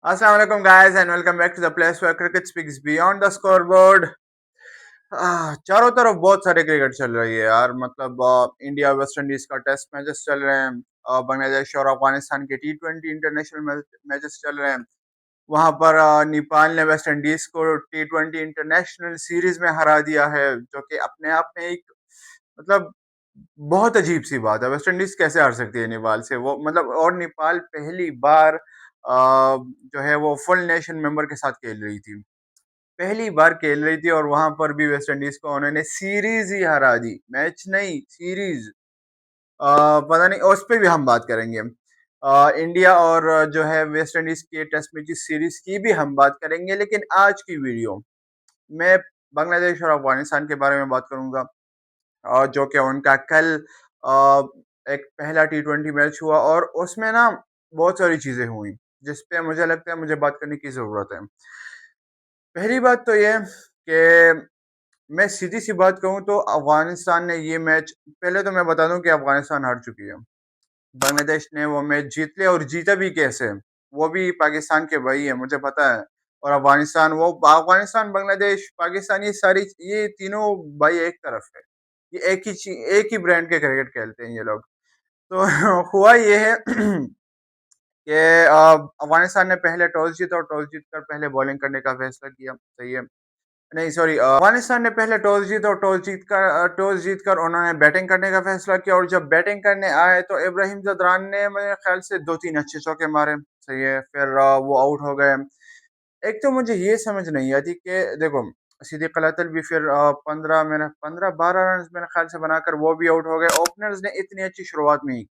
Assalamu alaikum guys and welcome back to the place where cricket speaks beyond the scoreboard। चारों तरफ बहुत सारे cricket चल रही है यार। मतलब इंडिया वेस्ट इंडीज का टेस्ट मैचेस चल रहे हैं। बांग्लादेश और अफगानिस्तान के T20 इंटरनेशनल मैचेस चल रहे हैं। वहां पर नेपाल ने वेस्ट इंडीज को T20 इंटरनेशनल सीरीज में हरा दिया है, जो कि अपने आप में एक मतलब बहुत अजीब सी बात है। वेस्ट इंडीज कैसे हार सकती है नेपाल से? वो मतलब और नेपाल पहली बार जो है वो फुल नेशन मेंबर के साथ खेल रही थी, पहली बार खेल रही थी, और वहां पर भी वेस्ट इंडीज को उन्होंने सीरीज ही हरा दी, मैच नहीं सीरीज। पता नहीं, उस पर भी हम बात करेंगे। इंडिया और जो है वेस्ट इंडीज के टेस्ट मैच सीरीज की भी हम बात करेंगे, लेकिन आज की वीडियो मैं बांग्लादेश और अफगानिस्तान के बारे में बात करूंगा। जो कि उनका कल एक पहला T20 मैच हुआ, और उसमें ना बहुत सारी चीजें हुई जिस पे मुझे लगता है मुझे बात करने की जरूरत है। पहली बात तो ये कि मैं सीधी सी बात कहूं तो अफगानिस्तान ने ये मैच, पहले तो मैं बता दूं कि अफगानिस्तान हार चुकी है। बांग्लादेश ने वो मैच जीत लिया, और जीता भी कैसे, वो भी पाकिस्तान के भाई है, मुझे पता है। और अफगानिस्तान बांग्लादेश पाकिस्तान, ये सारी ये तीनों भाई एक तरफ है। ये एक ही ब्रांड के क्रिकेट खेलते हैं ये लोग। तो हुआ ये है कि अफगानिस्तान ने पहले टॉस जीता, और टॉस जीतकर पहले बॉलिंग करने का फैसला किया। सही है, नहीं सॉरी, अफगानिस्तान ने पहले टॉस जीता, और टॉस जीतकर उन्होंने बैटिंग करने का फैसला किया। और जब बैटिंग करने आए तो इब्राहिम जदरान ने मेरे ख्याल से 2-3 अच्छे चौके मारे। सही है, फिर वो आउट हो गए। एक तो मुझे ये समझ नहीं आती कि देखो, सीधी कलातल भी फिर 15-12 रन मेरे ख्याल से बनाकर वो भी आउट हो गए। ओपनर्स ने इतनी अच्छी शुरुआत नहीं की,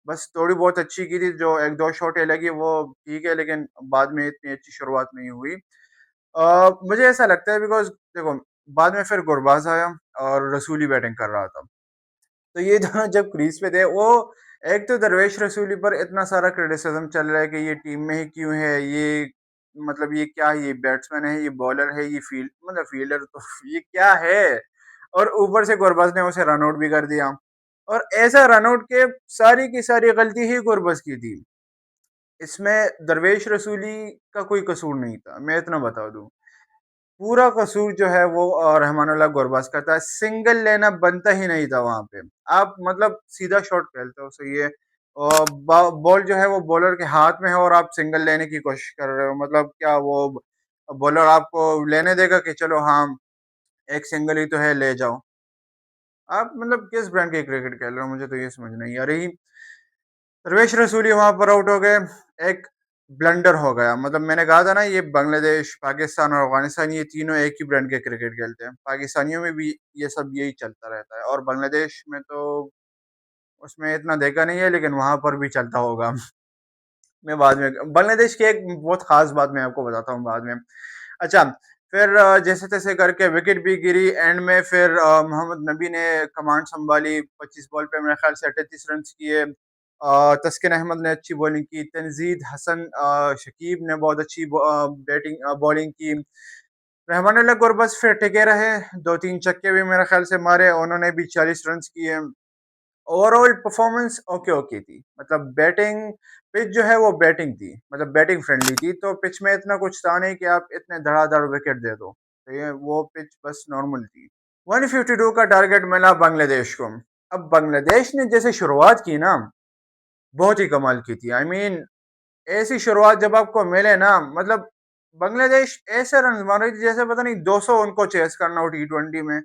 बस थोड़ी बहुत अच्छी की थी, जो एक दो शॉटें लगी वो ठीक है, लेकिन बाद में इतनी अच्छी शुरुआत नहीं हुई। मुझे ऐसा लगता है बिकॉज देखो, बाद में फिर गुरबाज आया और रसूली बैटिंग कर रहा था। तो ये दोनों जब क्रीज पे थे, वो एक तो दरवेश रसूली पर इतना सारा क्रिटिसिज्म चल रहा है कि ये टीम में ही क्यों है, ये मतलब ये क्या है, ये बैट्समैन है, ये बॉलर है, ये फील्डर तो ये क्या है। और ऊपर से गुरबाज ने उसे रन आउट भी कर दिया, और ऐसा रन आउट के सारी की सारी गलती ही गुरबाज की थी। इसमें दरवेश रसूली का कोई कसूर नहीं था, मैं इतना बता दूं। पूरा कसूर जो है वो रहमानुल्लाह गुरबाज का था। सिंगल लेना बनता ही नहीं था वहां पे। आप मतलब सीधा शॉट खेलते हो, सही है, और बॉल जो है वो बॉलर के हाथ में है, और आप सिंगल लेने की कोशिश कर रहे हो। मतलब क्या वो बॉलर आपको लेने देगा कि चलो हाँ एक सिंगल ही तो है, ले जाओ? आप मतलब किस ब्रांड की क्रिकेट खेल रहे हो? मुझे तो ये समझ नहीं आ रही। रवेश रसूली वहां पर आउट हो गए। एक ब्लंडर हो गया। मतलब मैंने कहा था ना, ये बांग्लादेश पाकिस्तान और अफगानिस्तान ये तीनों एक ही ब्रांड के क्रिकेट खेलते हैं। पाकिस्तानियों में भी ये सब यही चलता रहता है, और बांग्लादेश में तो उसमें इतना देखा नहीं है, लेकिन वहां पर भी चलता होगा। मैं बाद में बांग्लादेश की एक बहुत खास बात मैं आपको बताता हूँ बाद में। अच्छा, फिर जैसे तैसे करके विकेट भी गिरी एंड में। फिर मोहम्मद नबी ने कमांड संभाली, 25 बॉल पे मेरे ख्याल से 38 रन किए। तस्किन अहमद ने अच्छी बॉलिंग की, तंजीद हसन शकीब ने बहुत अच्छी बैटिंग बॉलिंग की। रहमानुल्लाह गुरबज फिर टिके रहे, 2-3 छक्के भी मेरे ख्याल से मारे, उन्होंने भी 40 रन किए। ओवरऑल परफॉर्मेंस ओके ओके थी। मतलब बैटिंग पिच जो है वो बैटिंग थी, मतलब बैटिंग फ्रेंडली थी, तो पिच में इतना कुछ था नहीं कि आप इतने धड़ाधड़ विकेट दे दो। तो ये वो पिच बस नॉर्मल थी। 152 का टारगेट मिला बांग्लादेश को। अब बांग्लादेश ने जैसे शुरुआत की ना, बहुत ही कमाल की थी। आई मीन ऐसी शुरुआत जब आपको मिले ना, मतलब बांग्लादेश ऐसे रन मार रही थी जैसे पता नहीं 200 उनको चेस करना हो T20 में।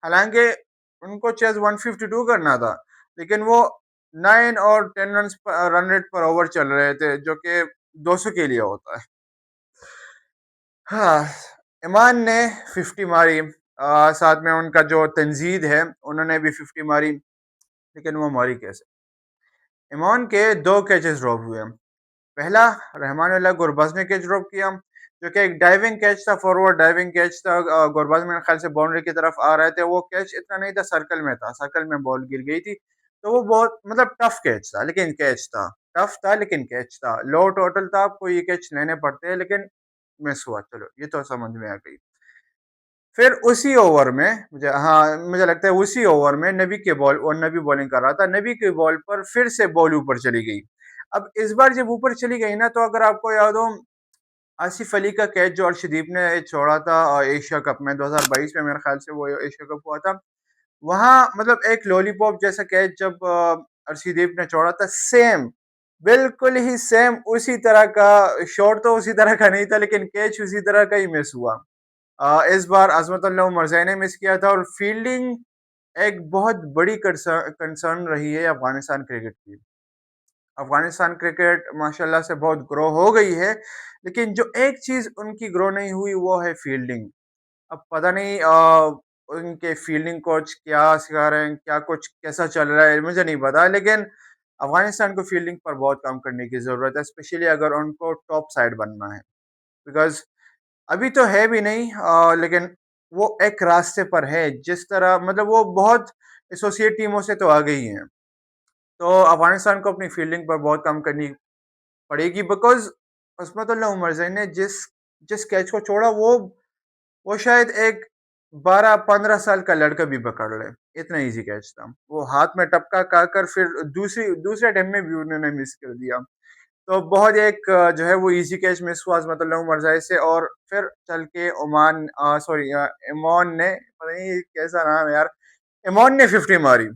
हालांकि उनको चेस 152 करना था, लेकिन वो 9 और 10 रन रेट पर ओवर चल रहे थे, जो कि 200 के लिए होता है। हाँ, ईमान ने 50 मारी, साथ में उनका जो तंजीद है उन्होंने भी 50 मारी, लेकिन वो मारी कैसे? ईमान के दो कैचेस ड्रॉप हुए। पहला रहमानुल्लाह गुरबाज ने कैच ड्रॉप किया, जो कि एक डाइविंग कैच था, फॉरवर्ड डाइविंग कैच था। गुरबाज मेरे ख्याल से बाउंड्री की तरफ आ रहे थे, वो कैच इतना नहीं था, सर्कल में था, सर्कल में बॉल गिर गई थी। तो वो बहुत मतलब टफ कैच था, लेकिन कैच था। टफ था लेकिन कैच था। लो टोटल था, आपको ये कैच लेने पड़ते हैं, लेकिन मिस हुआ, चलो ये तो समझ में आ गई। फिर उसी ओवर में मुझे लगता है उसी ओवर में नबी के बॉल, और नबी बॉलिंग कर रहा था, नबी के बॉल पर फिर से बॉल ऊपर चली गई। अब इस बार जब ऊपर चली गई ना, तो अगर आपको याद हो आसिफ अली का कैच जो अर्शदीप ने छोड़ा था एशिया कप में 2022 में, मेरे ख्याल से वो एशिया कप हुआ था, वहां मतलब एक लॉलीपॉप जैसा कैच जब अर्शदीप ने छोड़ा था, सेम, बिल्कुल ही सेम उसी तरह का शॉट, तो उसी तरह का नहीं था लेकिन कैच उसी तरह का ही मिस हुआ। इस बार अजमतुल्लाह उमरज़ई ने मिस किया था, और फील्डिंग एक बहुत बड़ी कंसर्न रही है अफगानिस्तान क्रिकेट की। अफगानिस्तान क्रिकेट माशाल्लाह से बहुत ग्रो हो गई है, लेकिन जो एक चीज उनकी ग्रो नहीं हुई वो है फील्डिंग। अब पता नहीं उनके फील्डिंग कोच क्या सिखा रहे हैं, क्या कुछ कैसा चल रहा है मुझे नहीं पता, लेकिन अफगानिस्तान को फील्डिंग पर बहुत काम करने की जरूरत है, स्पेशली अगर उनको टॉप साइड बनना है। बिकॉज अभी तो है भी नहीं, लेकिन वो एक रास्ते पर है, जिस तरह मतलब वो बहुत एसोसिएट टीमों से तो आ गई हैं। तो अफगानिस्तान को अपनी फील्डिंग पर बहुत काम करनी पड़ेगी, बिकॉज उसमतुल्लाह उमरज़ई ने जिस जिस कैच को छोड़ा, वो शायद एक 12-15 साल का लड़का भी पकड़ ले, इतना इजी कैच था। वो हाथ में टपका कर फिर दूसरे अटेम्प्ट में भी उन्होंने मिस कर दिया। तो बहुत एक जो है वो इजी कैच मिस हुआ अजमतुल्लाह उमरज़ई से, और फिर चल के ओमान सॉरी इमोन ने, पता नहीं कैसा नाम है यार, इमोन ने 50 मारी।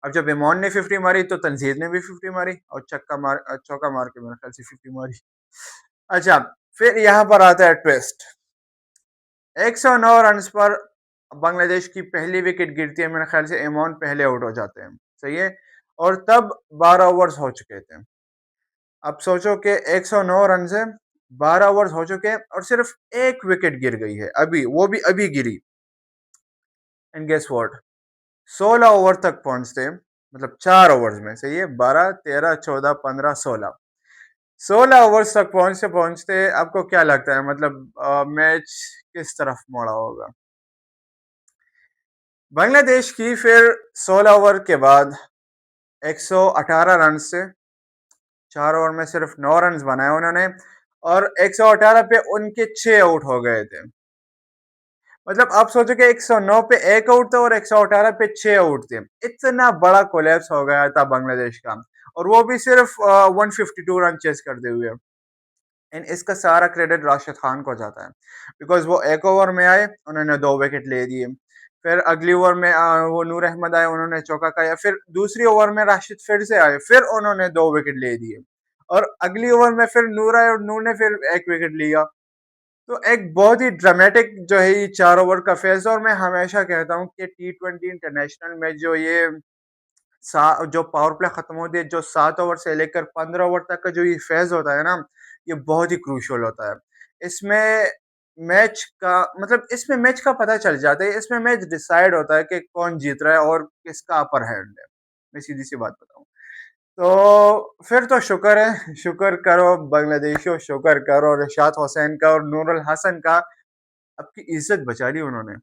अब जब इमोन ने 50 मारी तो तंजीर ने भी 50 मारी, और चौका मार के मेरे ख्याल से 50 मारी। अच्छा, फिर यहाँ पर आता है ट्विस्ट। 109 रन पर बांग्लादेश की पहली विकेट गिरती है, मेरे ख्याल से इमोन पहले आउट हो जाते हैं, सही है, और तब 12 ओवर्स हो चुके थे। अब सोचो कि 109 रन से 12 ओवर्स हो चुके हैं और सिर्फ एक विकेट गिर गई है, अभी वो भी अभी गिरी। एंड गेस व्हाट, 16 ओवर तक पहुंचते, मतलब 4 ओवर्स में, सही है, 12, 13, 14, 15, 16 ओवर्स तक पहुंचते पहुंचते आपको क्या लगता है, मतलब मैच किस तरफ मोड़ा होगा? बांग्लादेश की फिर 16 ओवर के बाद 118 रन से, 4 ओवर में सिर्फ 9 रन बनाए उन्होंने, और 118 पे उनके 6 आउट हो गए थे। मतलब आप सोचो कि 109 पे एक आउट था और 118 पे 6 आउट थे, इतना बड़ा कोलैप्स हो गया था बांग्लादेश का, और वो भी सिर्फ 152 रन चेस करते हुए। एंड इसका सारा क्रेडिट राशिद खान को जाता है, बिकॉज वो एक ओवर में आए, उन्होंने 2 विकेट ले दिए। फिर अगली ओवर में वो नूर अहमद आए, उन्होंने चौका खाया। फिर दूसरी ओवर में राशिद फिर से आए, फिर उन्होंने 2 विकेट ले दिए, और अगली ओवर में फिर नूर आए और नूर ने फिर एक विकेट लिया। तो एक बहुत ही ड्रामेटिक जो है ये 4 ओवर का फेज। और मैं हमेशा कहता हूँ कि T20 इंटरनेशनल में जो ये जो पावर प्ले खत्म होती है, जो 7 ओवर से लेकर 15 ओवर तक का जो ये फेज होता है ना, ये बहुत ही क्रूशियल होता है। इसमें इसमें मैच का पता चल जाता है, इसमें मैच डिसाइड होता है कि कौन जीत रहा है और किसका अपर हैंड है। मैं सीधी सी बात बताऊं तो फिर तो शुक्र है, शुक्र करो बांग्लादेशियों, शुक्र करो रिशाद हुसैन का और नूरुल हसन का, आपकी इज्जत बचा ली उन्होंने,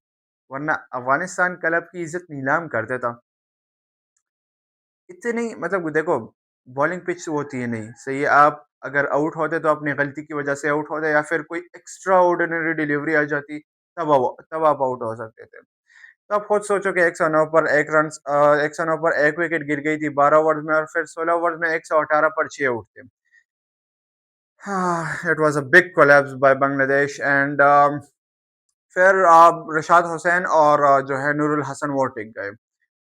वरना अफगानिस्तान क्लब की इज्जत नीलाम कर देता। इतनी मतलब देखो, बॉलिंग पिच होती है नहीं, सही है, आप अगर आउट होते तो अपनी गलती की वजह से आउट होते, या फिर कोई एक्स्ट्रा ऑर्डिनरी डिलीवरी आ जाती, तब आप आउट हो सकते थे। तो आप खुद सोचो कि 109 पर एक रन 109 पर एक विकेट गिर गई थी 12 ओवर में, और फिर 16 ओवर में 118 पर 6 आउट थे। हाँ, it was a big collapse by Bangladesh. And फिर रशाद हुसैन और जो है नूरुल हसन वो टिक गए,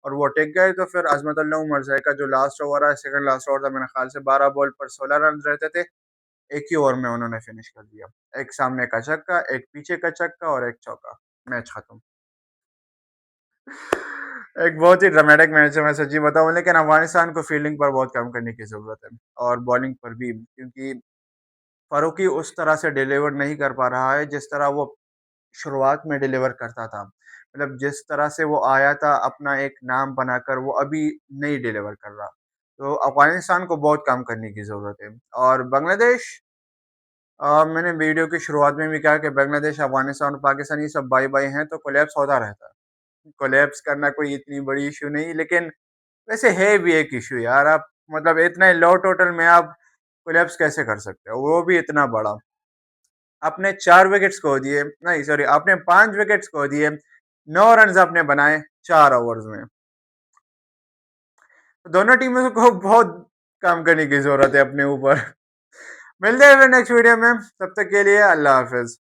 और वो टिक गए तो फिर अजमतुल्लाह उमरज़ई का जो लास्ट ओवर है, सेकंड लास्ट ओवर था, मेरे ख्याल से 12 बॉल पर 16 रन रहते थे, एक ही ओवर में उन्होंने फिनिश कर दिया। एक सामने का छक्का, एक पीछे का छक्का और एक चौका, मैच खत्म। एक बहुत ही ड्रामेटिक मैच है, मैं सच्ची बताऊं, लेकिन अफगानिस्तान को फील्डिंग पर बहुत काम करने की जरूरत है, और बॉलिंग पर भी, क्योंकि फारूकी उस तरह से डिलीवर नहीं कर पा रहा है जिस तरह वो शुरुआत में डिलीवर करता था। मतलब जिस तरह से वो आया था अपना एक नाम बनाकर, वो अभी नहीं डिलीवर कर रहा। तो अफगानिस्तान को बहुत काम करने की ज़रूरत है। और बांग्लादेश, मैंने वीडियो की शुरुआत में भी कहा कि बांग्लादेश, अफगानिस्तान और पाकिस्तान ये सब भाई-भाई हैं, तो कोलैप्स होता रहता है। कोलैप्स करना कोई इतनी बड़ी इश्यू नहीं, लेकिन वैसे है भी एक इश्यू यार। आप मतलब इतने लो टोटल में आप कोलैप्स कैसे कर सकते हो? वो भी इतना बड़ा। आपने 4 विकेट्स खो दिए, नहीं सॉरी, आपने 5 विकेट्स खो दिए, 9 रन आपने बनाए 4 ओवर्स में। दोनों टीमों को बहुत काम करने की ज़रूरत है अपने ऊपर। मिलते हैं फिर नेक्स्ट वीडियो में, तब तक के लिए अल्लाह हाफिज।